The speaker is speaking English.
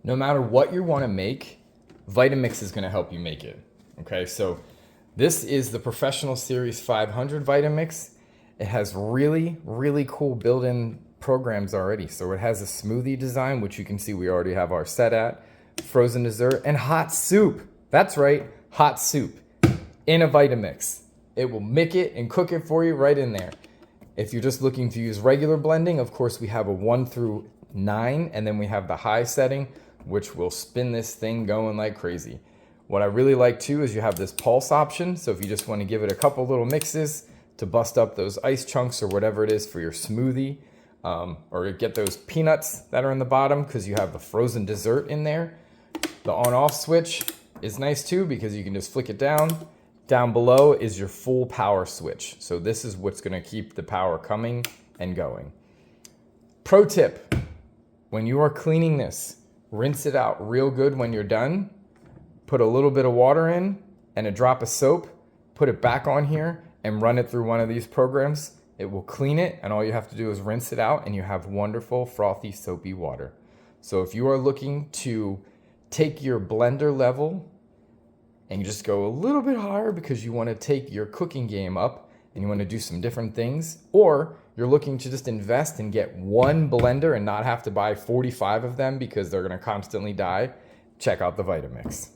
No matter what you want to make, Vitamix is going to help you make it. Okay, so this is the Professional Series 500 Vitamix. It has really, really cool built-in programs already. So it has a smoothie design, which you can see we already have our set at, frozen dessert, and hot soup. That's right, hot soup in a Vitamix. It will make it and cook it for you right in there. If you're just looking to use regular blending, of course we have a 1 through 9, and then we have the high setting, which will spin this thing going like crazy. What I really like too is you have this pulse option. So if you just want to give it a couple little mixes to bust up those ice chunks or whatever it is for your smoothie, or get those peanuts that are in the bottom because you have the frozen dessert in there. The on-off switch is nice too because you can just flick it down. Down below is your full power switch. So this is what's going to keep the power coming and going. Pro tip, when you are cleaning this, rinse it out real good when you're done. Put a little bit of water in and a drop of soap. Put it back on here and run it through one of these programs. It will clean it, and all you have to do is rinse it out and you have wonderful, frothy, soapy water. So if you are looking to take your blender level and just go a little bit higher because you want to take your cooking game up and you want to do some different things, or you're looking to just invest and get one blender and not have to buy 45 of them because they're going to constantly die, check out the Vitamix.